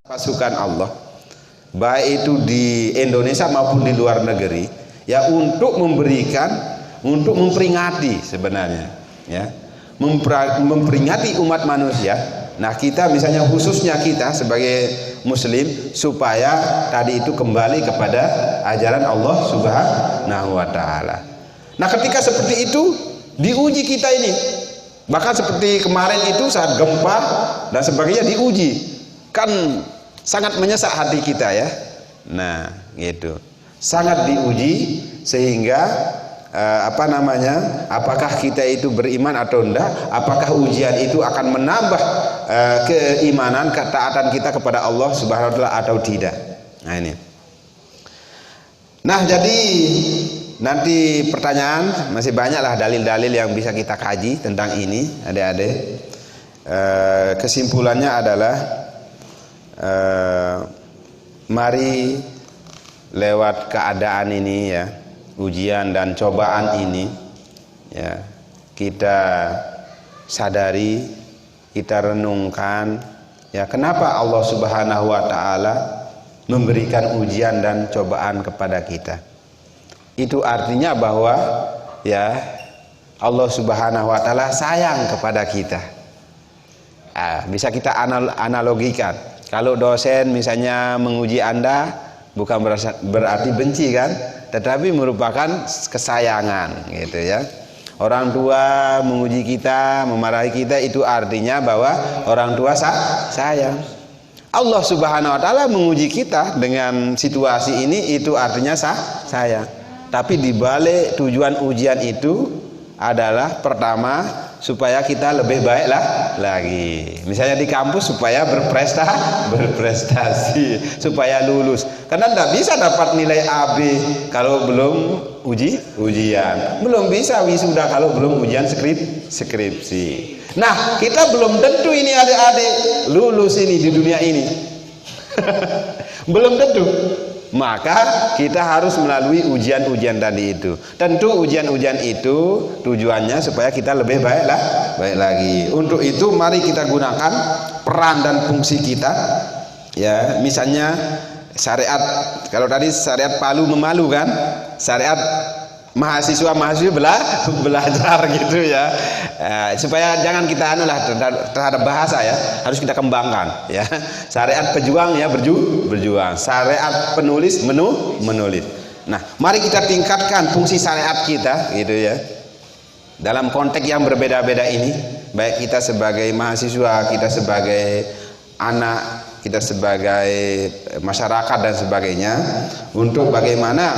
pasukan Allah, baik itu di Indonesia maupun di luar negeri, ya, untuk memperingati sebenarnya, ya, memperingati umat manusia. Nah, kita misalnya khususnya kita sebagai muslim supaya tadi itu kembali kepada ajaran Allah Subhanahu wa taala. Nah, ketika seperti itu diuji kita ini. Bahkan seperti kemarin itu saat gempa dan sebagainya diuji. Kan sangat menyesak hati kita, ya. Nah, gitu. Sangat diuji sehingga apakah kita itu beriman atau enggak, apakah ujian itu akan menambah keimanan, ketaatan kita kepada Allah Subhanahu wa taala atau tidak. Nah, ini. Nah, jadi nanti pertanyaan masih banyaklah dalil-dalil yang bisa kita kaji tentang ini, adik-adik. Kesimpulannya adalah mari lewat keadaan ini, ya, ujian dan cobaan ini, ya, kita sadari, kita renungkan, ya, kenapa Allah Subhanahu wa taala memberikan ujian dan cobaan kepada kita. Itu artinya bahwa, ya, Allah Subhanahu wa taala sayang kepada kita. Bisa kita analogikan. Kalau dosen misalnya menguji Anda, bukan berarti benci, kan, tetapi merupakan kesayangan, gitu, ya. Orang tua menguji kita, memarahi kita, itu artinya bahwa orang tua sayang. Allah Subhanahu wa taala menguji kita dengan situasi ini, itu artinya sayang. Tapi di balik tujuan ujian itu adalah pertama supaya kita lebih baik lagi. Misalnya di kampus supaya berprestasi, supaya lulus. Karena tidak bisa dapat nilai AB kalau belum ujian. Belum bisa wisuda kalau belum ujian skripsi. Nah, kita belum tentu ini adik-adik lulus ini di dunia ini. Belum tentu. Maka kita harus melalui ujian-ujian tadi itu. Tentu ujian-ujian itu tujuannya supaya kita lebih baik lagi. Untuk itu mari kita gunakan peran dan fungsi kita, ya. Misalnya syariat, kalau tadi syariat palu memalu, kan, syariat mahasiswa belajar, gitu, ya. Supaya jangan kita terhadap bahasa, ya, harus kita kembangkan, ya. Syariat pejuang, ya, berjuang. Syariat penulis menulis. Nah, mari kita tingkatkan fungsi syariat kita, gitu, ya, dalam konteks yang berbeda-beda ini, baik kita sebagai mahasiswa, kita sebagai anak, kita sebagai masyarakat dan sebagainya, untuk bagaimana,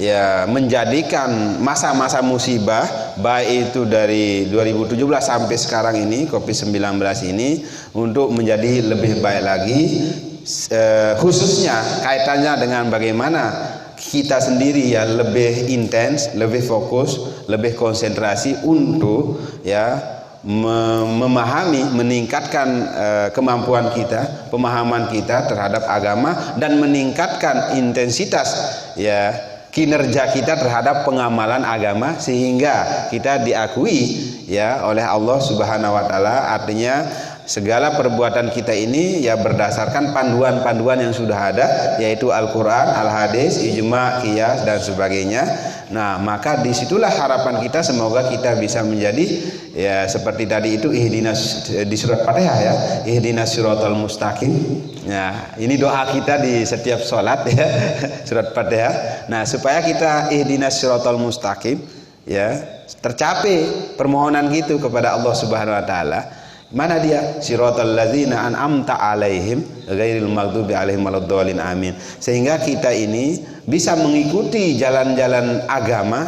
ya, menjadikan masa-masa musibah, baik itu dari 2017 sampai sekarang ini, COVID-19 ini, untuk menjadi lebih baik lagi, khususnya kaitannya dengan bagaimana kita sendiri, ya, lebih intens, lebih fokus, lebih konsentrasi untuk, ya, memahami, meningkatkan kemampuan kita, pemahaman kita terhadap agama, dan meningkatkan intensitas, ya, kinerja kita terhadap pengamalan agama, sehingga kita diakui, ya, oleh Allah Subhanahu wa taala. Artinya segala perbuatan kita ini, ya, berdasarkan panduan-panduan yang sudah ada, yaitu Al-Qur'an, Al-Hadis, ijma', qiyas, dan sebagainya. Nah, maka disitulah harapan kita, semoga kita bisa menjadi, ya, seperti tadi itu ihdinas di surat Fatihah, ya, ihdinas siratal mustaqim. Nah, ini doa kita di setiap sholat, ya, surat Fatihah. Nah, supaya kita ihdinas siratal mustaqim, ya, tercapai permohonan gitu kepada Allah Subhanahu wa taala. Mana dia? Siratal ladzina an'amta alaihim ghairil maghdubi alaihim waladdallin, amin. Sehingga kita ini bisa mengikuti jalan-jalan agama,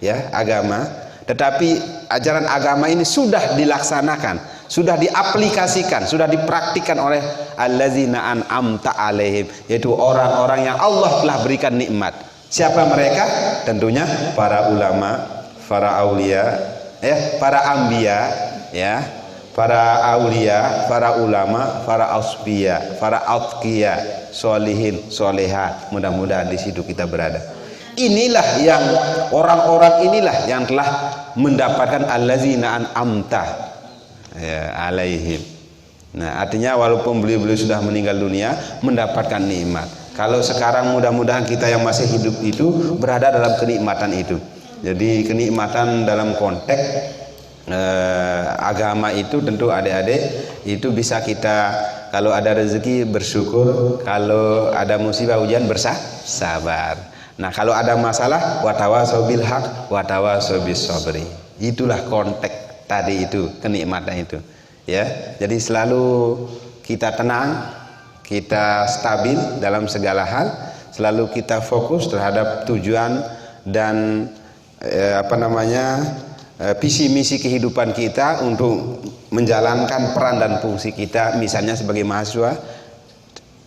ya, agama, tetapi ajaran agama ini sudah dilaksanakan, sudah diaplikasikan, sudah dipraktikkan oleh alladzina an'amta alaihim, yaitu orang-orang yang Allah telah berikan nikmat. Siapa mereka? Tentunya para ulama, para aulia, ya, para anbiya, ya, para aulia, para ulama, para ausbiya, para atqiya, solihin, soleha. Mudah-mudahan di situ kita berada. Inilah yang orang-orang inilah yang telah mendapatkan allazina an'amta, ya, alaihim. Nah, artinya walaupun beliau-beliau sudah meninggal dunia mendapatkan nikmat. Kalau sekarang mudah-mudahan kita yang masih hidup itu berada dalam kenikmatan itu. Jadi kenikmatan dalam konteks agama itu tentu adik-adik itu bisa kita, kalau ada rezeki bersyukur, kalau ada musibah ujian bersabar. Nah, kalau ada masalah watawasau bil haq watawasau bis sabri. Itulah konteks tadi itu, kenikmatan itu. Ya, jadi selalu kita tenang, kita stabil dalam segala hal, selalu kita fokus terhadap tujuan dan visi misi kehidupan kita untuk menjalankan peran dan fungsi kita, misalnya sebagai mahasiswa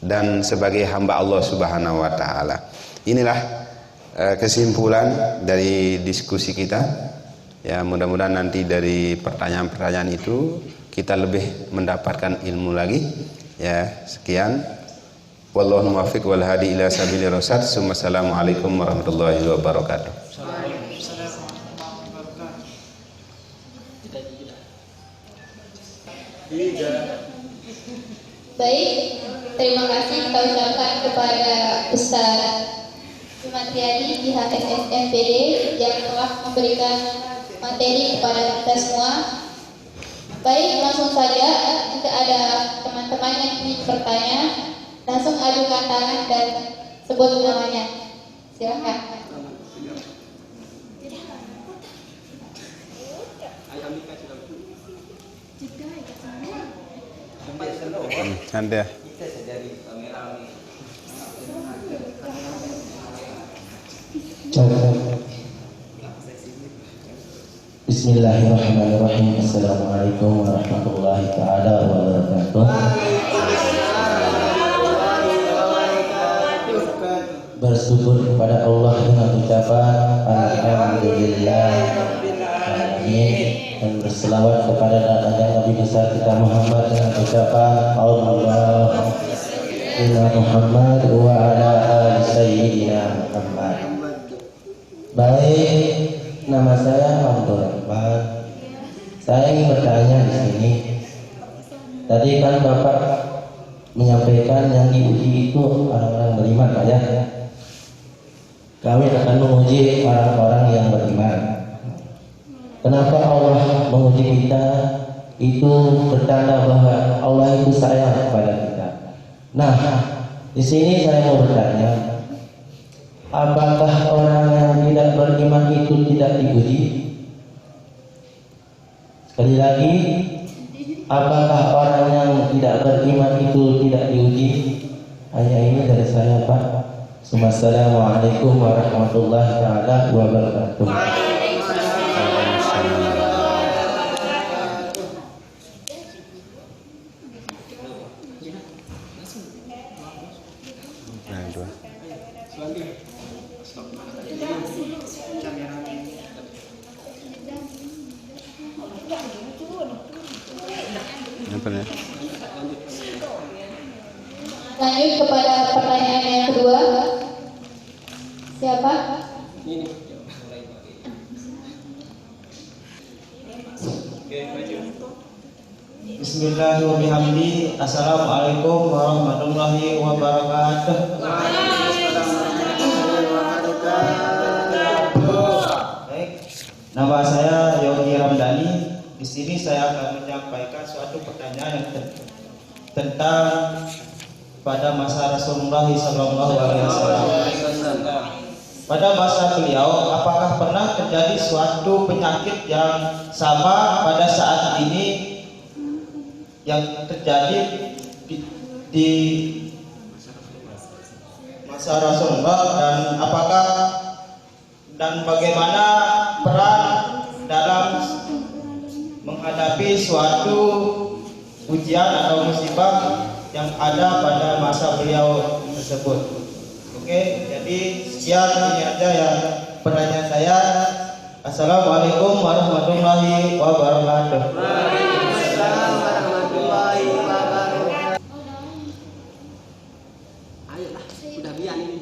dan sebagai hamba Allah Subhanahu wa taala. Inilah kesimpulan dari diskusi kita. Ya, mudah-mudahan nanti dari pertanyaan-pertanyaan itu kita lebih mendapatkan ilmu lagi. Ya, sekian. Wallahu muwaffiq wal hadi ila sabilir rasyad. Assalamualaikum warahmatullahi wabarakatuh. Baik, terima kasih kita ucapkan kepada Ustaz Sumatriadi pihak SSMPD yang telah memberikan materi kepada kita semua. Baik, langsung saja jika ada teman-teman yang ingin bertanya, langsung ajukan tangan dan sebut namanya. Silakan. Anda. Bismillahirrahmanirrahim. Assalamualaikum warahmatullahi taala wabarakatuh. Bersyukur kepada Allah dengan ucapan alhamdulillah, amin, dan berselawat kepada Nabi besar kita Muhammad dengan ucapan Allahumma Muhammad wa ala ali sayyidina Muhammad. Baik, nama saya Abdul Rahman. Saya ingin bertanya di sini. Tadi kan Bapak menyampaikan yang diuji itu orang-orang beriman, Pak ya. Kami akan menguji orang-orang yang beriman. Kenapa Allah menguji kita? Itu bertanda bahwa Allah itu sayang kepada kita. Nah, di sini saya mau bertanya, apakah orang yang tidak beriman itu tidak diuji? Sekali lagi, apakah orang yang tidak beriman itu tidak diuji? Hanya ini dari saya, Pak. Assalamualaikum warahmatullahi taala wabarakatuh. Lanjut kepada pertanyaan yang kedua. Siapa? Bismillahirrahmanirrahim. Assalamualaikum warahmatullahi wabarakatuh. Baik, nama saya Yogi Ramdhani. Di sini saya akan menyampaikan suatu pertanyaan yang tentang pada masa Rasulullah SAW. Pada masa beliau, apakah pernah terjadi suatu penyakit yang sama pada saat ini yang terjadi di masa Rasulullah, dan apakah dan bagaimana peran dalam menghadapi suatu ujian atau musibah yang ada pada masa beliau tersebut. Oke, jadi sekian ini aja yang pertanyaan saya. Assalamualaikum warahmatullahi wabarakatuh. Waalaikumsalam warahmatullahi wabarakatuh. Ayolah, sudah biar ini.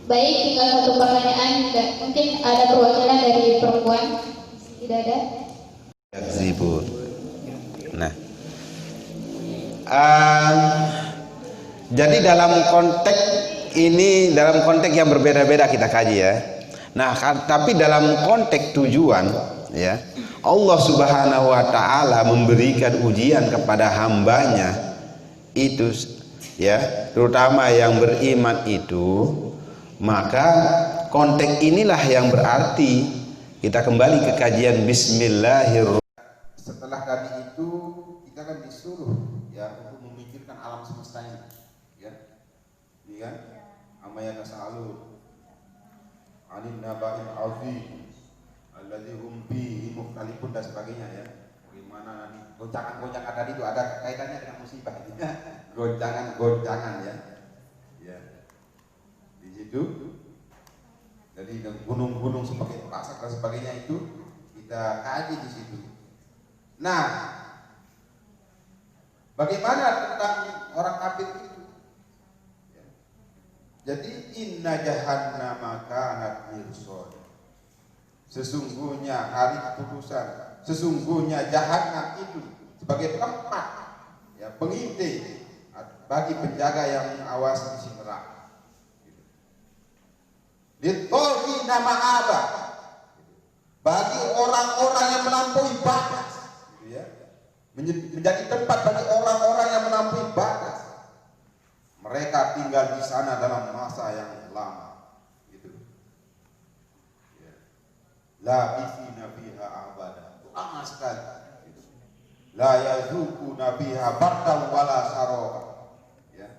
Baik, tinggal satu pertanyaan dan mungkin ada perwakilan dari perempuan. Tidak ada. yakzibun. Nah, jadi dalam konteks yang berbeda-beda kita kaji ya. Nah, tapi dalam konteks tujuan ya, Allah Subhanahu wa taala memberikan ujian kepada hambanya itu ya, terutama yang beriman itu, maka konteks inilah yang berarti kita kembali ke kajian bismillahirrahmanirrahim. Setelah tadi itu kita kan disuruh ya untuk memikirkan alam semesta ini ya. Ini kan amaya tasalun anin naba'il azim alladzi hum fihi mukhtalifun dan sebagainya ya. Bagaimana nanti goncangan-goncangan tadi itu ada kaitannya dengan musibah ya. Goncangan-goncangan ya. Ya. Di situ jadi gunung-gunung sebagai pasak dan sebagainya itu kita kaji di situ. Nah, bagaimana tentang orang kafir itu? Ya. Jadi inna jahannama kanat mirsad. Sesungguhnya hari keputusan, sesungguhnya jahannam itu sebagai tempat ya pengintai bagi penjaga yang mengawasi isi neraka. Ditolhi nama apa? Bagi orang-orang yang melampaui batas, gitu ya. Menjadi tempat bagi orang-orang yang melampaui batas. Mereka tinggal di sana dalam masa yang lama, gitu. Ya. Labithina fiha abada. Lama sekali. Gitu. La yazuquna fiha bardan wala sarora. Ya.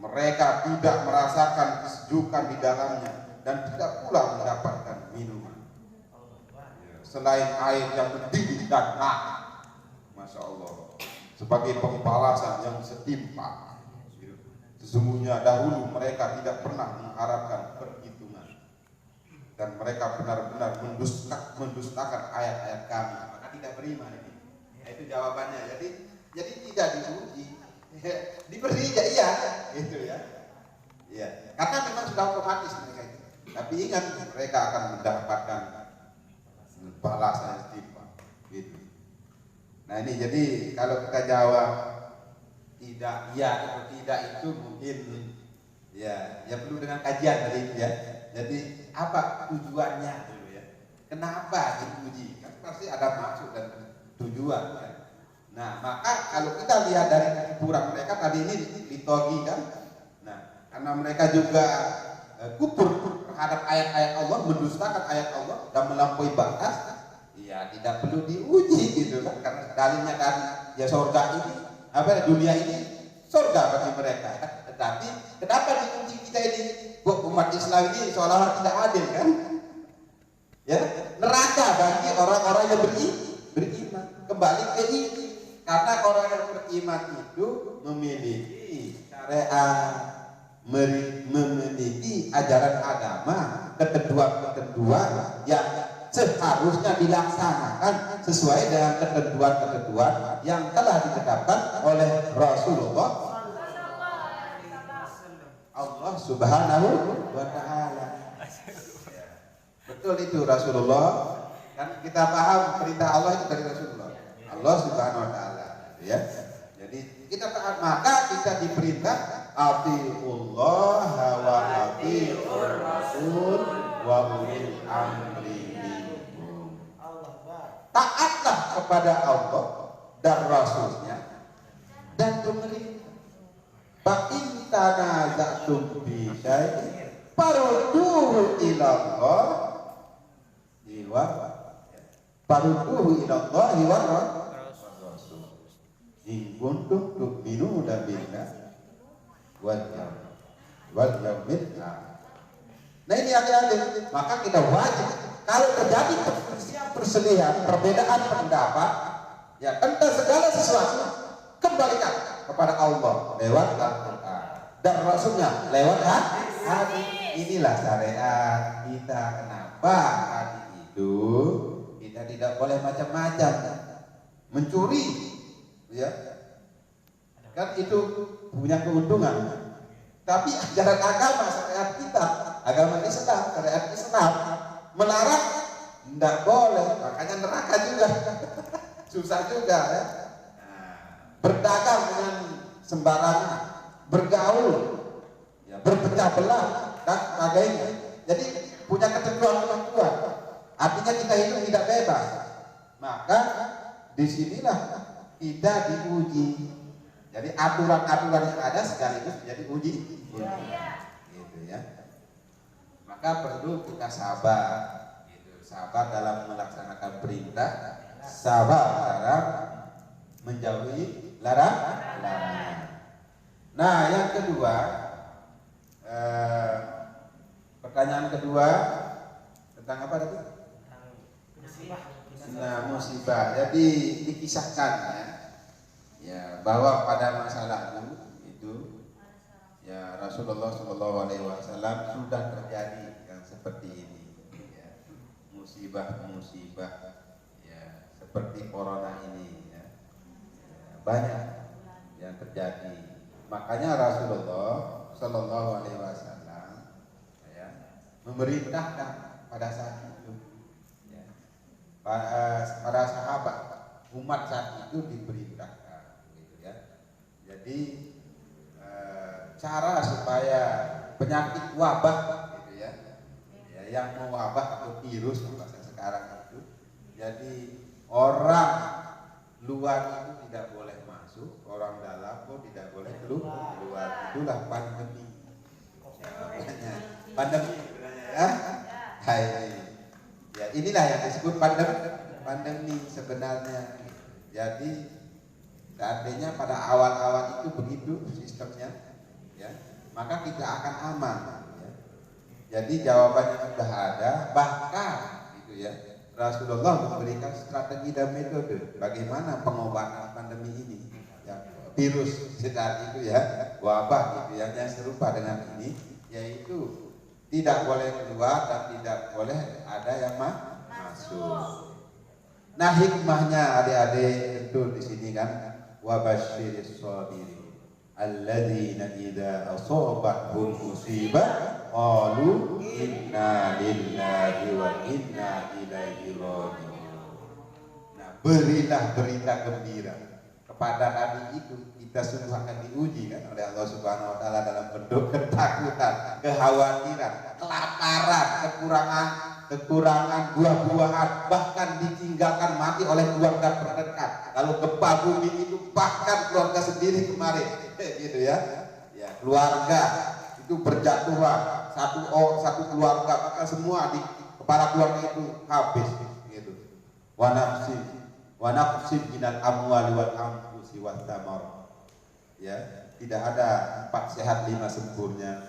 Mereka tidak merasakan kesejukan di dalamnya dan tidak pula mendapatkan minuman selain air yang mendidih dan hangat. Masya Allah, sebagai pembalasan yang setimpal. Sesungguhnya dahulu mereka tidak pernah mengharapkan perhitungan dan mereka benar-benar mendustakan ayat-ayat kami, maka tidak beriman ini. Itu jawabannya. Jadi tidak diuji, diberi iya, itu ya. Ya, karena memang sudah otomatis mereka itu. Tapi ingat, mereka akan mendapatkan balasan yang setimpal, gitu. Nah ini jadi kalau kita jawab tidak ya atau tidak itu mungkin ya perlu dengan kajian tadi ya. Jadi apa tujuannya dulu ya? Kenapa diuji? Kan pasti ada maksud dan tujuan kan. Nah maka kalau kita lihat dari kuburan mereka tadi ini ditogi kan. Nah karena mereka juga kufur terhadap ayat-ayat Allah, mendustakan ayat Allah dan melampaui batas, ya tidak perlu diuji gitu kan, karena dalilnya kan ya surga ini dunia ini surga bagi mereka. Tetapi kenapa diuji kita ini buat umat Islam ini seolah-olah tidak adil kan? Ya neraka bagi orang-orang yang beriman. Kembali ke ini, karena orang yang beriman itu memiliki syariat, memiliki ajaran agama, ketentuan-ketentuan yang seharusnya dilaksanakan sesuai dengan ketentuan-ketentuan yang telah ditetapkan oleh Rasulullah Allah Subhanahu wa ta'ala. Betul itu Rasulullah, kan kita paham perintah Allah itu dari Rasulullah Allah Subhanahu wa ta'ala ya. Jadi kita taat, maka kita diperintah atiullah wa atiur rasul wa ulil amri minkum. Taatlah kepada Allah dan Rasulnya dan pemerintah. Fa in tanaza'tum fi syai'in farudduhu ila Allah wa rasul. In kuntum tu'minuna billahi wal yaumil akhir. Nah ini hati-hati. Maka kita wajib kalau terjadi perselisihan, perbedaan pendapat, ya tentang segala sesuatu, kembalikan kepada Allah lewat Al-Quran dan Rasulnya lewat hadis. Inilah syariat kita. Kenapa hadis itu kita tidak boleh macam-macam, mencuri, ya kan itu punya keuntungan. Tapi ajaran agama, syariat kita, agama Islam, syariat Islam melarang, tidak boleh, makanya neraka juga. susah juga ya. Berdagang dengan sembarangan, bergaul, ya, berpecah belah dan sebagainya. Jadi punya ketentuan orang tua. Artinya kita hidup tidak bebas. Maka disinilah kita diuji. Jadi aturan-aturan yang ada sekaligus menjadi uji. Gitu ya. Maka perlu kita sabar. Gitu. Sabar dalam melaksanakan perintah, sabar dalam menjauhi larangan. Nah, yang kedua, pertanyaan kedua tentang apa tadi? Nah, musibah. Jadi dikisahkan ya bahwa pada masa lalu itu ya Rasulullah SAW sudah terjadi yang seperti ini, ya, musibah-musibah ya seperti corona ini ya, banyak yang terjadi. Makanya Rasulullah SAW ya memerintahkan pada saat itu ya, para sahabat umat saat itu diperintahkan gitu ya. Jadi cara supaya penyakit wabah gitu ya, yang mewabah atau virus bahasa sekarang itu, jadi orang luar itu tidak boleh masuk, orang dalam pun tidak boleh keluar. Itulah pandemi. Pandemi sebenarnya ya. Hai. Ya, inilah yang disebut pandemi sebenarnya. Jadi artinya pada awal-awal itu begitu sistemnya, ya, maka kita akan aman. Ya. Jadi jawabannya sudah ada, bahkan gitu ya. Rasulullah memberikan strategi dan metode bagaimana pengobatan pandemi ini, ya, virus saat itu ya, wabah gitu ya, yang serupa dengan ini, yaitu tidak boleh keluar dan tidak boleh ada yang masuk. Nah, hikmahnya adik-adik tentu di sini kan, wa basyiris sabirin alladzina idza asabathum musibah qalu inna lillahi wa inna ilaihi raji'un. Nah, berilah berita gembira kepada hari itu. Kita semua akan diuji kan oleh Allah Subhanahu wa taala dalam bentuk ketakutan, kekhawatiran, kelaparan, kekurangan buah-buahan, bahkan ditinggalkan mati oleh keluarga terdekat. Kalau gempa bumi itu bahkan keluarga sendiri kemarin, gitu ya. Ya, keluarga itu berjatuhan, satu keluarga, maka semua di kepala keluarga itu habis, gitu. Wa nafsin minal amwali wal anfusi wat thamar. Ya, tidak ada 4 sehat 5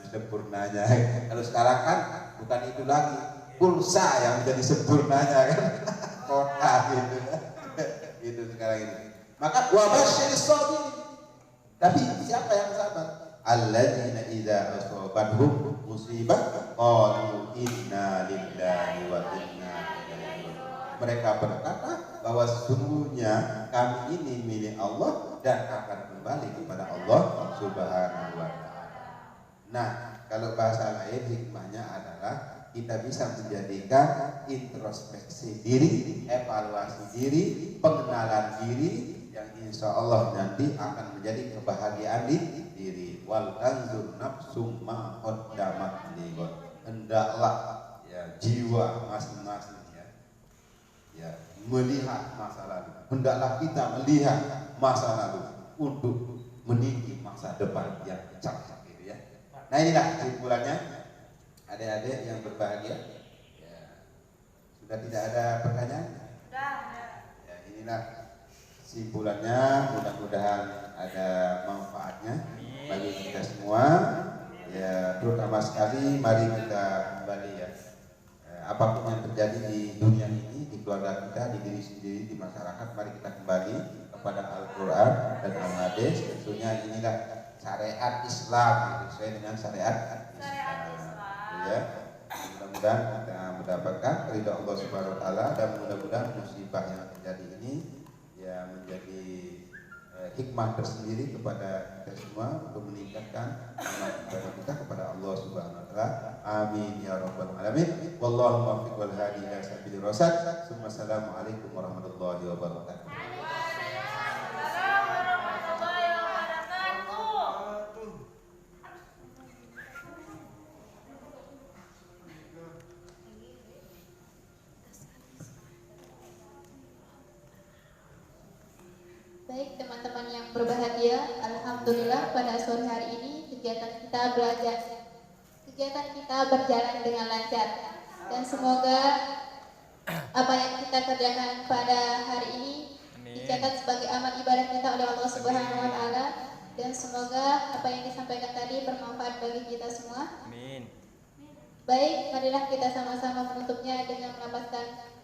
sempurnanya. Kalau sekarang kan bukan itu lagi, pulsa yang menjadi sempurnanya kan, kota gitu. Itu sekarang ini. Maka wa basyiris sabirin. Tapi siapa yang sabar? Alladzina idza asabathum musibah qalu inna lillahi wa inna ilaihi raji'un. Mereka berkata bahwa sesungguhnya kami ini milik Allah dan akan kembali kepada Allah Subhanahu wa taala. Nah, kalau bahasa lain hikmahnya adalah kita bisa menjadikan introspeksi diri, evaluasi diri, pengenalan diri yang insya Allah nanti akan menjadi kebahagiaan diri. Wal tanzur nafsum ma qaddamat lighad. Hendaklah ya jiwa masing-masing ya melihat masa lalu. Hendaklah kita melihat masa lalu untuk meniti masa depan yang cerah gitu ya. Nah, inilah kesimpulannya adik-adik yang berbahagia. Ya, sudah tidak ada pertanyaan? Sudah. Ya, inilah kesimpulannya, mudah-mudahan ada manfaatnya bagi kita semua. Ya, terutama sekali mari kita kembali ya. Apapun yang terjadi di dunia ini, di keluarga kita, di diri sendiri, di masyarakat, mari kita kembali kepada Al-Quran dan Al-Hadis. Tentunya inilah syariat Islam, sesuai dengan syariat Islam. Ya, mudah-mudahan kita mendapatkan ridha Allah Subhanahu wa taala dan mudah-mudahan musibah yang terjadi ini ya menjadi hikmah tersendiri kepada kita semua untuk meningkatkan amal ibadah kita kepada Allah Subhanahu wa taala. Amin ya rabbal alamin. Wallahu muwaffiq wal hadi ila sabilir rasyad. Assalamualaikum warahmatullahi wabarakatuh. Baik teman-teman yang berbahagia, alhamdulillah pada sore hari ini kegiatan kita berjalan dengan lancar dan semoga apa yang kita kerjakan pada hari ini dicatat sebagai amal ibadah kita oleh Allah Subhanahu wa taala dan semoga apa yang disampaikan tadi bermanfaat bagi kita semua. Amin. Baik, marilah kita sama-sama menutupnya dengan melafazkan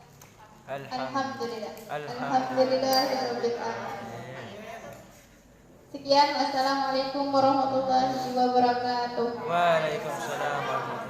Alhamdulillah. Alhamdulillahirabbil alamin. Sekian, wassalamualaikum warahmatullahi wabarakatuh. Waalaikumsalam warahmatullahi wabarakatuh.